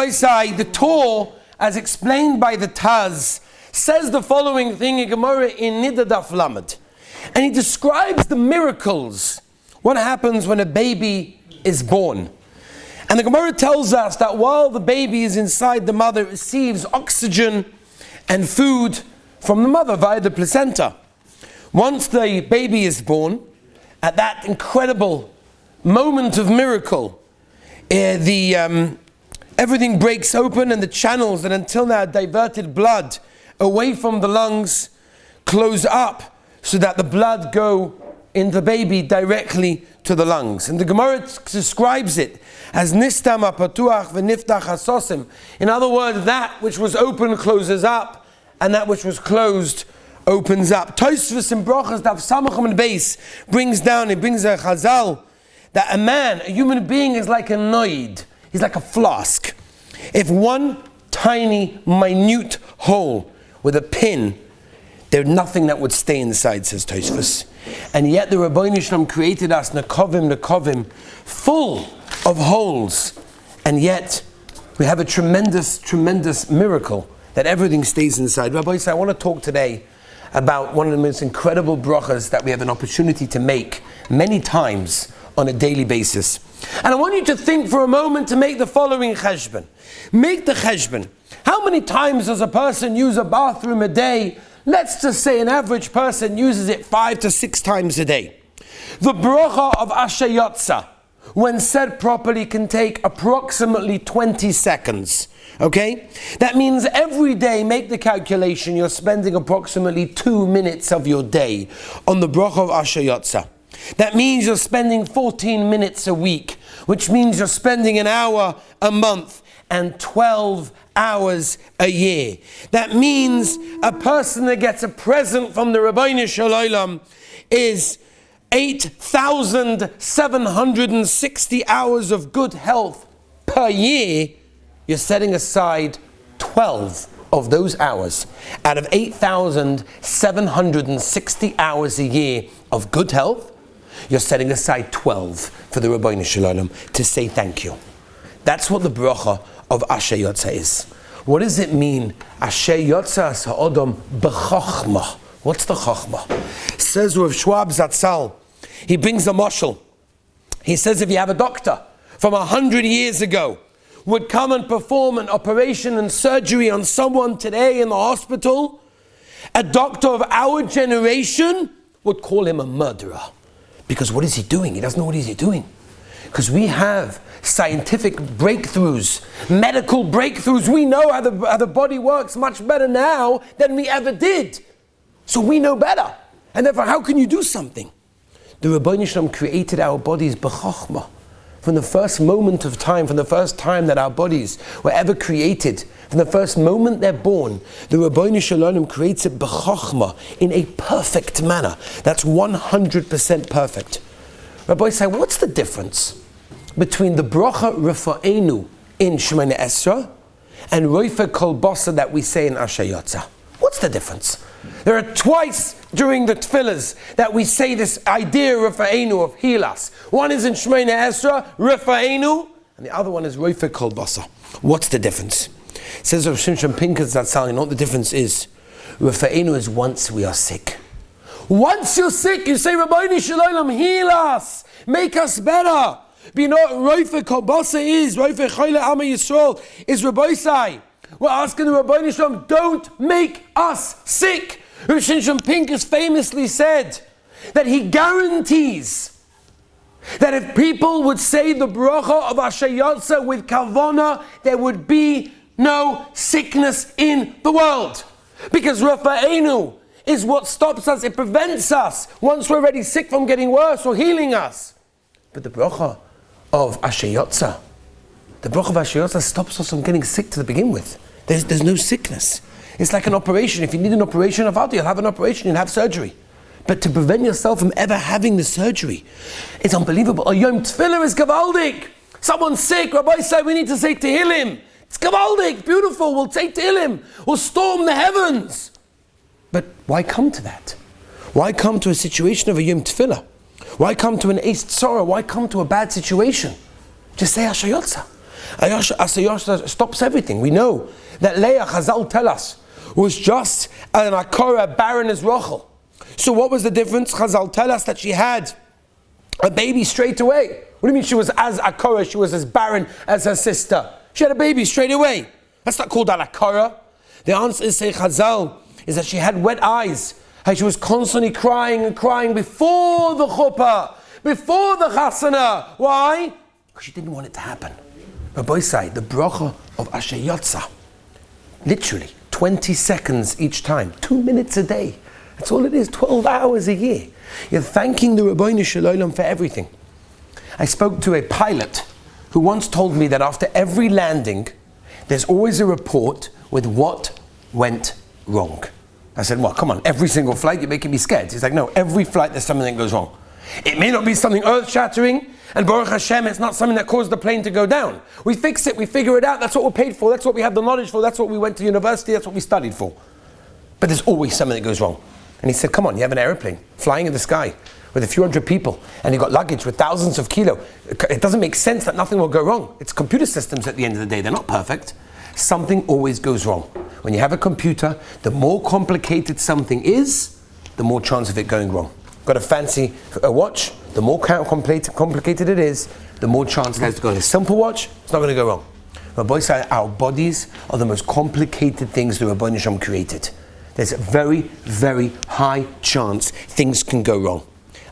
Rabbi Sai, the Torah, as explained by the Taz, says the following thing in Gemara in Nida Daf Lamed. And he describes the miracles, what happens when a baby is born. And the Gemara tells us that while the baby is inside the mother, it receives oxygen and food from the mother via the placenta. Once the baby is born, at that incredible moment of miracle, everything breaks open and the channels that until now diverted blood away from the lungs close up so that the blood go in the baby directly to the lungs. And the Gemara describes it as nistam patuach v'niftach hasosim. In other words, that which was open closes up, and that which was closed opens up. Tosfos in Brachas Daf Samachim and Beis brings a chazal that a man, a human being, is like a noid. He's like a flask. If one tiny, minute hole with a pin, there's nothing that would stay inside, says Tosfos. And yet the Rabbeinu Shalom created us, nekovim, full of holes. And yet we have a tremendous miracle that everything stays inside. Rabbi, I want to talk today about one of the most incredible brachas that we have an opportunity to make many times on a daily basis. And I want you to think for a moment to make the following cheshbon. Make the cheshbon. How many times does a person use a bathroom a day? Let's just say an average person uses it 5 to 6 times a day. The bracha of Yatzar, when said properly, can take approximately 20 seconds. Okay? That means every day, make the calculation, you're spending approximately 2 minutes of your day on the bracha of Yatzar. That means you're spending 14 minutes a week, which means you're spending an hour a month and 12 hours a year. That means a person that gets a present from the Rabbeinu Shalom is 8,760 hours of good health per year. You're setting aside 12 of those hours out of 8,760 hours a year of good health. You're setting aside 12 for the Rabbeinu Shalom to say thank you. That's what the bracha of Yatzar is. What does it mean? Yatzar ha'odom b'chochma. What's the chochma? Says Rav Schwab Zatzal. He brings a mashal. He says if you have a doctor from 100 years ago would come and perform an operation and surgery on someone today in the hospital, a doctor of our generation would call him a murderer. Because what is he doing? He doesn't know what he's doing. Because we have scientific breakthroughs, medical breakthroughs. We know how the body works much better now than we ever did. So we know better. And therefore, how can you do something? The Rabbeinu Shalom created our bodies b'chochma. From the first moment of time, from the first time that our bodies were ever created, from the first moment they're born, the Rabbeinu Shalom creates it b'chochma in a perfect manner. That's 100% perfect. Rabbi say, what's the difference between the bracha Rafa'enu in Shemoneh Esrei and Roife Kol Basa that we say in Yatzar? What's the difference? There are twice during the tefillahs that we say this idea Rafa'enu of heal us. One is in Shemoneh Esrei, Rafa'enu, and the other one is Roife Kol Basa. What's the difference? It says Rav Shimshon Pinkus Zatzal, you know what the difference is? Rafa'enu is once we are sick. Once you're sick, you say, Rabbeinu Shalom, heal us, make us better. But you know what Roife Kol Basa is? Roife Choyle Ama Yisrael is Rabbi Sai. We're asking the Rabbeinu Shalom, don't make us sick. Rav Shimshon Pinkus famously said that he guarantees that if people would say the bracha of Yatzar with kavana, there would be no sickness in the world. Because Rafa'enu is what stops us, it prevents us once we're already sick from getting worse or healing us. But the bracha of Yatzar, stops us from getting sick to begin with. There's no sickness. It's like an operation. If you need an operation of you'll have an operation, you'll have surgery. But to prevent yourself from ever having the surgery, it's unbelievable. A Yom Tefillah is gavaldik. Someone's sick, Rabbi said we need to say Tehillim. It's gavaldik, beautiful, we'll say Tehillim. We'll storm the heavens. But why come to that? Why come to a situation of a Yom Tefillah? Why come to an Eis Tzara? Why come to a bad situation? Just say Yatzar. Asher Yatzar stops everything. We know that Leah, Chazal tell us, was just an akora barren as Rachel. So what was the difference? Chazal tell us that she had a baby straight away. What do you mean she was as akora, she was as barren as her sister? She had a baby straight away. That's not called an akora. The answer is, say Chazal, is that she had wet eyes. And she was constantly crying and crying before the chuppah, before the chasana. Why? Because she didn't want it to happen. Rabbi said, the bracha of Asher Yatzar, literally 20 seconds each time, 2 minutes a day. That's all it is, 12 hours a year. You're thanking the Rabbeinu Shalom for everything. I spoke to a pilot who once told me that after every landing, there's always a report with what went wrong. I said, well, come on, every single flight, you're making me scared. He's like, no, every flight there's something that goes wrong. It may not be something earth-shattering, and Baruch Hashem, it's not something that caused the plane to go down. We fix it, we figure it out, that's what we're paid for, that's what we have the knowledge for, that's what we went to university, that's what we studied for. But there's always something that goes wrong. And he said, come on, you have an airplane flying in the sky with a few hundred people, and you've got luggage with thousands of kilos. It doesn't make sense that nothing will go wrong. It's computer systems at the end of the day, they're not perfect. Something always goes wrong. When you have a computer, the more complicated something is, the more chance of it going wrong. Got a fancy watch, the more complicated it is, the more chance it has to go. A simple watch, it's not going to go wrong. Rabbi said our bodies are the most complicated things the Rabbi Nisham created. There's a very, very high chance things can go wrong.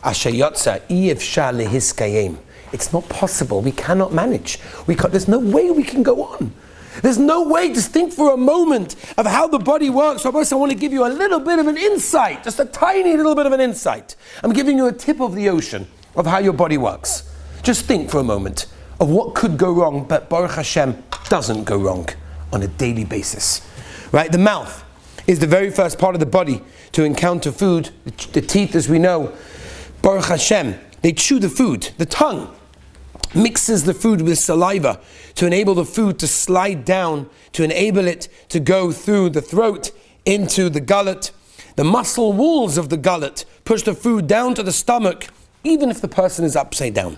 Asher Yatzar, Efshar lehiskayim. It's not possible. We cannot manage. There's no way we can go on. There's no way to think for a moment of how the body works. So I want to give you a little bit of an insight, just a tiny little bit of an insight. I'm giving you a tip of the ocean of how your body works. Just think for a moment of what could go wrong, but Baruch Hashem doesn't go wrong on a daily basis. Right? The mouth is the very first part of the body to encounter food. The teeth, as we know, Baruch Hashem, they chew the food. The tongue mixes the food with saliva to enable the food to slide down, to enable it to go through the throat into the gullet. The muscle walls of the gullet push the food down to the stomach, even if the person is upside down.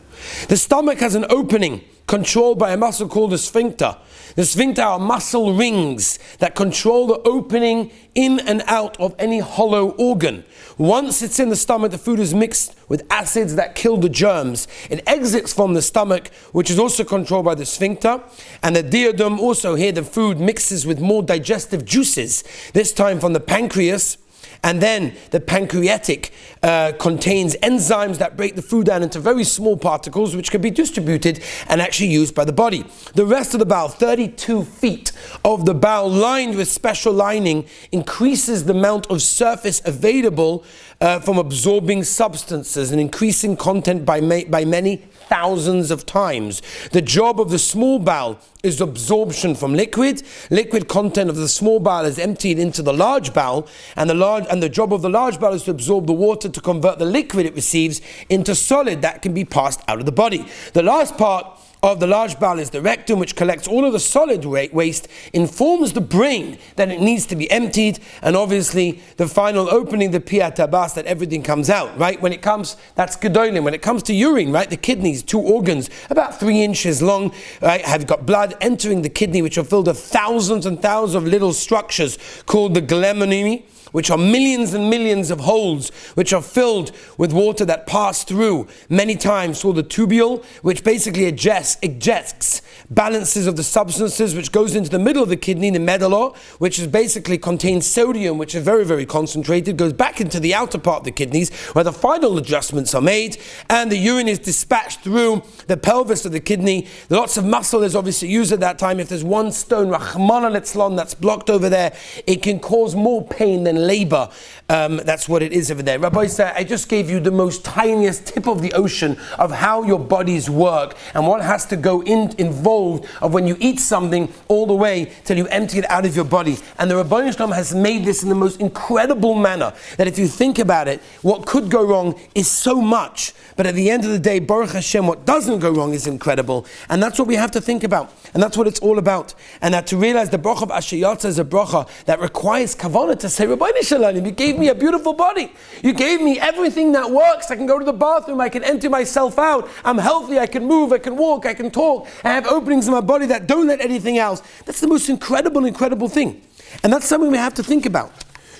The stomach has an opening controlled by a muscle called the sphincter. The sphincter are muscle rings that control the opening in and out of any hollow organ. Once it's in the stomach, the food is mixed with acids that kill the germs. It exits from the stomach, which is also controlled by the sphincter. And the duodenum, also here the food mixes with more digestive juices, this time from the pancreas. And then the pancreatic contains enzymes that break the food down into very small particles, which can be distributed and actually used by the body. The rest of the bowel, 32 feet of the bowel lined with special lining, increases the amount of surface available from absorbing substances and increasing content by many thousands of times. The job of the small bowel is absorption from liquid. Liquid content of the small bowel is emptied into the large bowel, and the job of the large bowel is to absorb the water to convert the liquid it receives into solid that can be passed out of the body. The last part of the large bowel is the rectum, which collects all of the solid waste, informs the brain that it needs to be emptied, and obviously the final opening, the piyat tabas, that everything comes out, right? When it comes, that's gedolim. When it comes to urine, right, the kidneys, 2 organs, about 3 inches long, right, have got blood entering the kidney, which are filled with thousands and thousands of little structures called the glomeruli, which are millions and millions of holes, which are filled with water that pass through many times through the tubule, which basically ejects balances of the substances, which goes into the middle of the kidney, the medulla, which is basically contains sodium, which is very, very concentrated, goes back into the outer part of the kidneys, where the final adjustments are made, and the urine is dispatched through the pelvis of the kidney. Lots of muscle is obviously used at that time. If there's one stone, Rahman al-Islam, that's blocked over there, it can cause more pain than labor. That's what it is over there. Rabbi said, I just gave you the most tiniest tip of the ocean of how your bodies work and what has to go involved of when you eat something all the way till you empty it out of your body. And the Rabbi Shalom has made this in the most incredible manner that if you think about it, what could go wrong is so much. But at the end of the day, Baruch Hashem, what doesn't go wrong is incredible. And that's what we have to think about. And that's what it's all about. And that to realize the bracha of Asher Yatzar is a bracha that requires kavanah to say, Rabbi Ribono Shel Olam, you gave me a beautiful body. You gave me everything that works. I can go to the bathroom, I can empty myself out. I'm healthy, I can move, I can walk, I can talk. I have openings in my body that don't let anything else. That's the most incredible thing. And that's something we have to think about.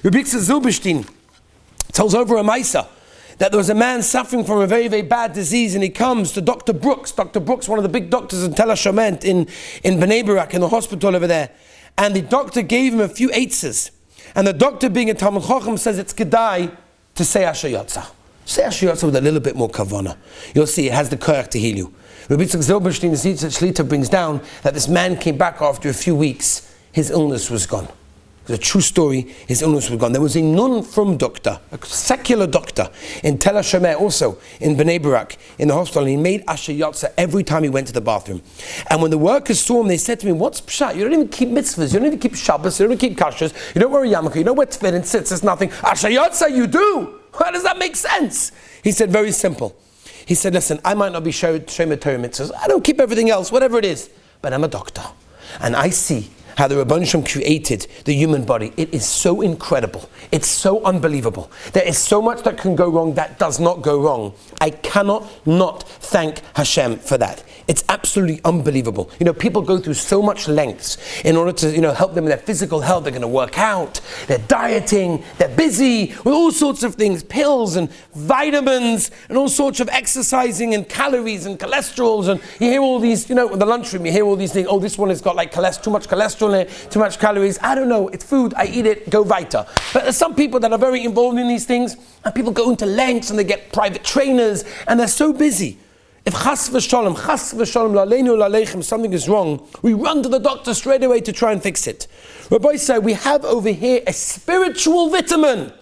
Rabbi Zilberstein tells over a Maisa that there was a man suffering from a very, very bad disease, and he comes to Dr. Brooks. Dr. Brooks, one of the big doctors in Tel HaShoment in Bnei Brak, in the hospital over there. And the doctor gave him a few eitzes. And the doctor, being a Talmud Chacham, says it's kedai to say Asher Yatzar. Say Asher Yatzar with a little bit more kavana. You'll see it has the koyach to heal you. Rabbi Zilberstein, the Shlita, brings down that this man came back after a few weeks. His illness was gone. It was a true story. His illness was gone. There was a non-from doctor, a secular doctor in Tel HaShomer, also in Bnei Brak, in the hospital, and he made Asher Yatzar every time he went to the bathroom. And when the workers saw him, they said to me, what's pshat? You don't even keep mitzvahs, you don't even keep Shabbos, you don't keep kashrus, you don't wear a yarmulke, you don't wear tefillin, tzitzis, nothing. Asher Yatzar you do! How does that make sense? He said, very simple. He said, listen, I might not be Shomer Torah mitzvahs, I don't keep everything else, whatever it is, but I'm a doctor. And I see how the Ribono Shel Olam created the human body. It is so incredible. It's so unbelievable. There is so much that can go wrong that does not go wrong. I cannot not thank Hashem for that. It's absolutely unbelievable. People go through so much lengths in order to, help them with their physical health. They're going to work out, they're dieting, they're busy with all sorts of things, pills and vitamins and all sorts of exercising and calories and cholesterols. And you hear all these, in the lunchroom, you hear all these things. Oh, this one has got like too much cholesterol in it, too much calories. I don't know. It's food. I eat it. Go weiter. But there's some people that are very involved in these things, and people go into lengths and they get private trainers, and they're so busy. If chas v'sholom, laleinu laleichem, something is wrong, we run to the doctor straight away to try and fix it. Rabbi said, we have over here a spiritual vitamin.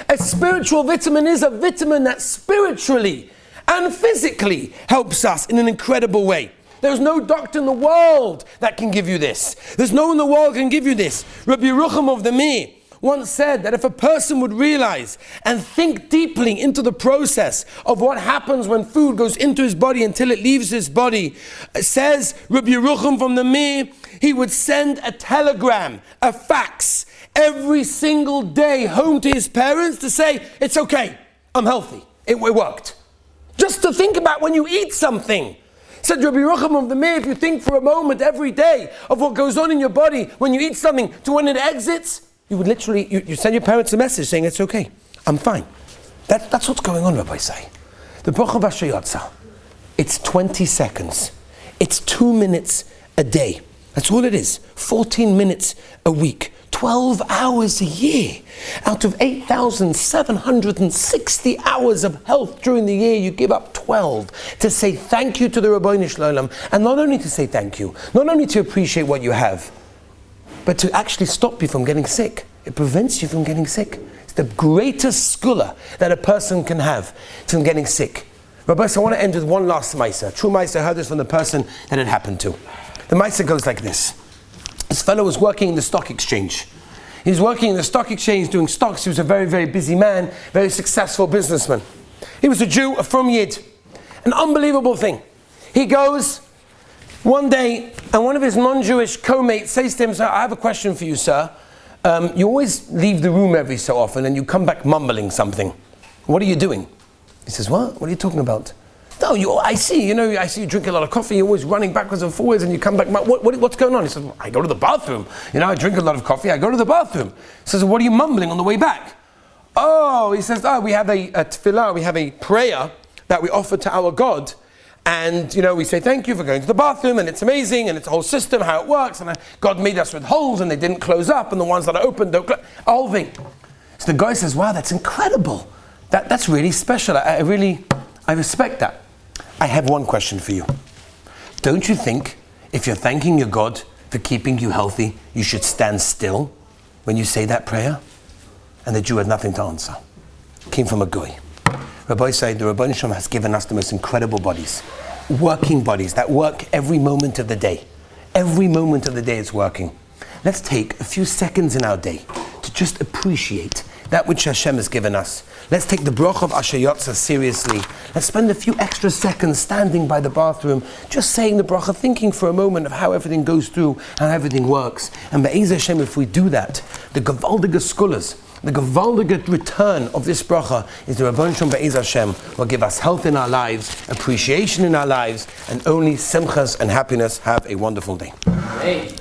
A spiritual vitamin is a vitamin that spiritually and physically helps us in an incredible way. There's no doctor in the world that can give you this. There's no one in the world that can give you this. Rabbi Yerucham of the Mir once said that if a person would realize and think deeply into the process of what happens when food goes into his body until it leaves his body, says Rabbi Yerucham from the Mir, he would send a telegram, a fax, every single day home to his parents to say, it's okay, I'm healthy, it worked. Just to think about when you eat something. Said Rabbi Yerucham of the Mir, if you think for a moment every day of what goes on in your body when you eat something to when it exits, you would literally, you send your parents a message saying, it's okay, I'm fine. That's what's going on, Rabbi say. The bracha of Asher Yatzar, it's 20 seconds. It's 2 minutes a day. That's all it is. 14 minutes a week. 12 hours a year. Out of 8,760 hours of health during the year, you give up 12 to say thank you to the Ribono Shel Olam. And not only to say thank you, not only to appreciate what you have, but to actually stop you from getting sick. It prevents you from getting sick. It's the greatest skula that a person can have from getting sick. Rabbi, so I want to end with one last Maisa. True Maisa, I heard this from the person that it happened to. The Maisa goes like this. This fellow was working in the stock exchange. He was working in the stock exchange doing stocks. He was a very, very busy man, very successful businessman. He was a Jew, a from Yid. An unbelievable thing. He goes one day, and one of his non-Jewish co-mates says to him, sir, I have a question for you, sir. You always leave the room every so often and you come back mumbling something. What are you doing? He says, what? What are you talking about? No, I see you drink a lot of coffee, you're always running backwards and forwards and you come back, what's going on? He says, well, I go to the bathroom. I drink a lot of coffee, I go to the bathroom. He says, what are you mumbling on the way back? Oh, he says, we have a tefillah, we have a prayer that we offer to our God. And, we say thank you for going to the bathroom, and it's amazing, and it's a whole system, how it works, and God made us with holes, and they didn't close up, and the ones that are open don't close, a whole thing. So the guy says, wow, that's incredible. That's really special. I respect that. I have one question for you. Don't you think, if you're thanking your God for keeping you healthy, you should stand still when you say that prayer? And the Jew had nothing to answer. It came from a goy. Rabbi said, the Ribono Shel Olam has given us the most incredible bodies, working bodies that work every moment of the day. Every moment of the day it's working. Let's take a few seconds in our day to just appreciate that which Hashem has given us. Let's take the bracha of Asher Yatzar seriously. Let's spend a few extra seconds standing by the bathroom, just saying the bracha, thinking for a moment of how everything goes through, how everything works. And Be'ez Hashem, if we do that, the Gavaldige Skulas the gewaldige return of this bracha is the Rabban Shem Be'ez Hashem will give us health in our lives, appreciation in our lives, and only simchas and happiness. Have a wonderful day. Hey.